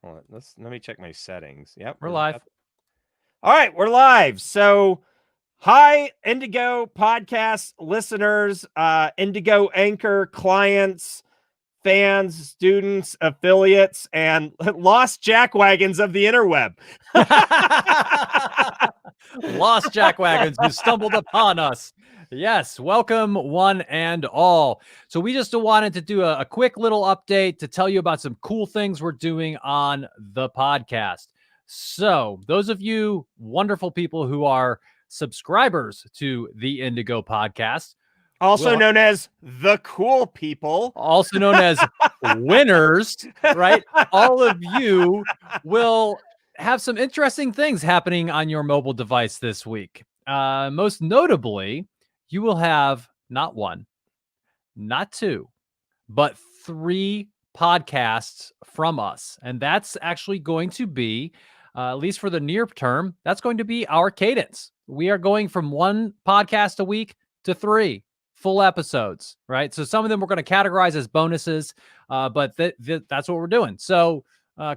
Hold on, let me check my settings. Yep, We're live. All right, we're live. So, hi, Indigo Podcast listeners, Indigo Anchor clients, fans, students, affiliates, and lost jackwagons of the interweb. Lost jackwagons who stumbled upon us. Yes, welcome one and all. So we just wanted to do a quick little update to tell you about some cool things we're doing on the podcast. So those of you wonderful people who are subscribers to the Indigo Podcast, also known as the cool people, also known as winners, right? All of you will have some interesting things happening on your mobile device this week. Most notably, you will have not one, not two, but 3 podcasts from us. And that's actually going to be, at least for the near term, that's going to be our cadence. We are going from 1 podcast a week to 3 full episodes, right? So some of them we're going to categorize as bonuses, but that's what we're doing. So,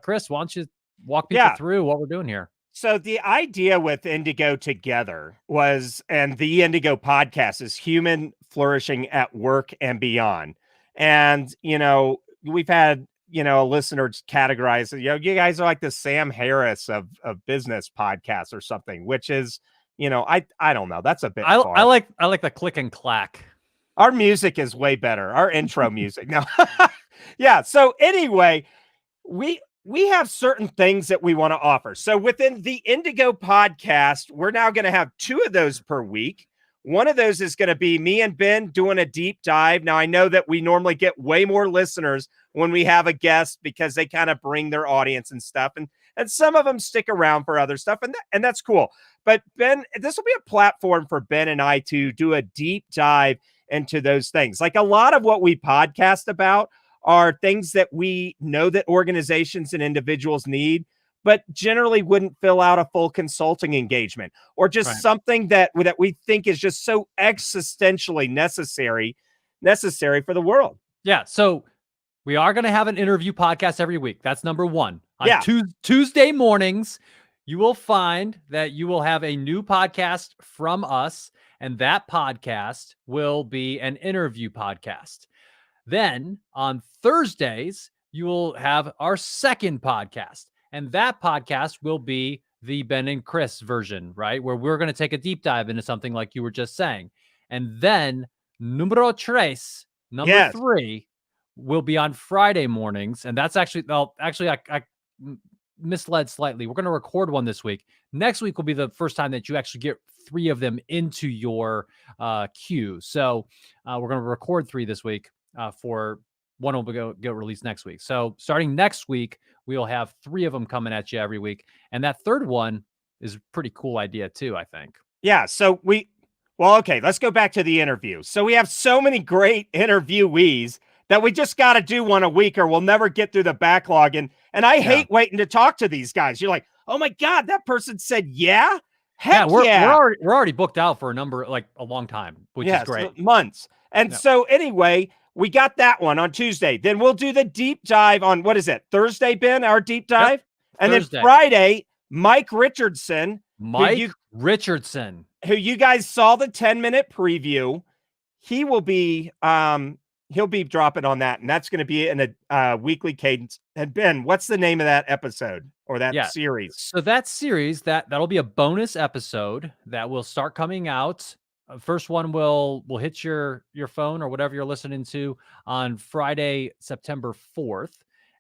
Chris, why don't you walk people through what we're doing here? So the idea with Indigo Together was, and the Indigo Podcast is human flourishing at work and beyond. And, we've had, listeners categorize, you guys are like the Sam Harris of business podcasts or something, which is, I don't know. That's a bit far. I like the click and clack. Our music is way better. Our intro music. No. Yeah. So anyway, we have certain things that we want to offer. So within the Indigo Podcast, we're now going to have 2 of those per week. One of those is going to be me and Ben doing a deep dive. Now, I know that we normally get way more listeners when we have a guest because they kind of bring their audience and stuff. And some of them stick around for other stuff, and that's cool. But Ben, this will be a platform for Ben and I to do a deep dive into those things. Like a lot of what we podcast about are things that we know that organizations and individuals need, but generally wouldn't fill out a full consulting engagement, or just something that we think is just so existentially necessary for the world. Yeah. So we are going to have an interview podcast every week. That's number 1. On Tuesday mornings, you will find that you will have a new podcast from us, and that podcast will be an interview podcast. Then on Thursdays, you will have our second podcast, and that podcast will be the Ben and Chris version, right? Where we're going to take a deep dive into something like you were just saying. And then number 3 will be on Friday mornings. And that's actually, I misled slightly. We're going to record one this week. Next week will be the first time that you actually get 3 of them into your queue. So we're going to record 3 this week. For one will get released next week. So starting next week, we'll have 3 of them coming at you every week. And that third one is a pretty cool idea too, I think. Yeah. So okay, let's go back to the interview. So we have so many great interviewees that we just got to do one a week or we'll never get through the backlog. And I hate waiting to talk to these guys. You're like, oh my God, that person said, yeah. Heck yeah. We're already booked out for a long time, which is great. Months. And so anyway, we got that one on Tuesday. Then we'll do the deep dive on, what is it, Thursday, Ben, our deep dive? Yep. And Thursday. Then Friday, Mike Richardson. Who you guys saw the 10-minute preview. He will be, he'll be dropping on that. And that's going to be in a weekly cadence. And Ben, what's the name of that episode or that series? So that series, that'll be a bonus episode that will start coming out. First one will hit your phone or whatever you're listening to on Friday, September 4th.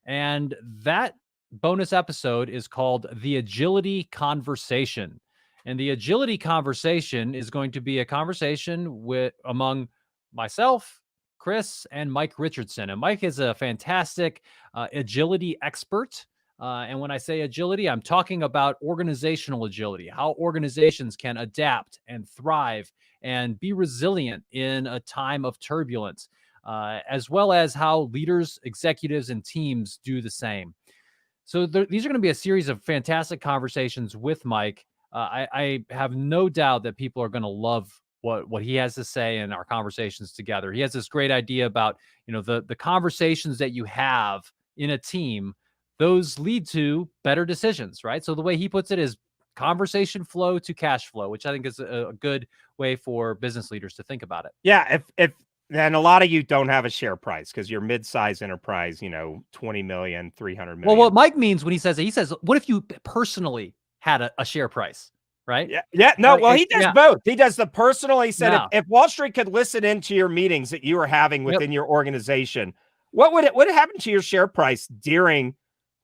And that bonus episode is called The Agility Conversation. And the Agility Conversation is going to be a conversation among myself, Chris, and Mike Richardson. And Mike is a fantastic agility expert. And when I say agility, I'm talking about organizational agility, how organizations can adapt and thrive and be resilient in a time of turbulence, as well as how leaders, executives, and teams do the same. So these are going to be a series of fantastic conversations with Mike. I have no doubt that people are going to love what he has to say in our conversations together. He has this great idea about, the conversations that you have in a team those lead to better decisions, right? So the way he puts it is conversation flow to cash flow, which I think is a good way for business leaders to think about it. Yeah. If and a lot of you don't have a share price because you're mid-size enterprise, 20 million, 300 million. Well, what Mike means when he says, what if you personally had a share price, right? Yeah. Yeah. No, well, he does both. He does the personal. He said, if Wall Street could listen into your meetings that you were having within your organization, what would happen to your share price during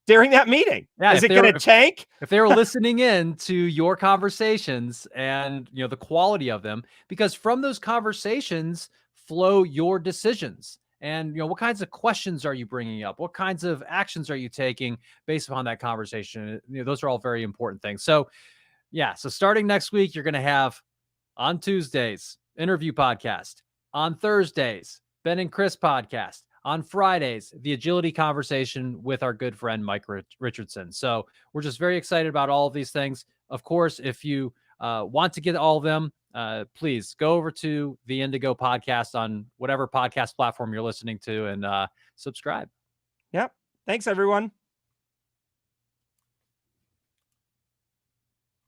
that meeting? Yeah, is it going to tank? If they were listening in to your conversations and the quality of them, because from those conversations flow your decisions. And what kinds of questions are you bringing up? What kinds of actions are you taking based upon that conversation? Those are all very important things. So so starting next week, you're going to have on Tuesdays, interview podcast. On Thursdays, Ben and Chris podcast. On Fridays, the agility conversation with our good friend, Mike Richardson. So we're just very excited about all of these things. Of course, if you want to get all of them, please go over to the Indigo Podcast on whatever podcast platform you're listening to and subscribe. Yep. Thanks, everyone.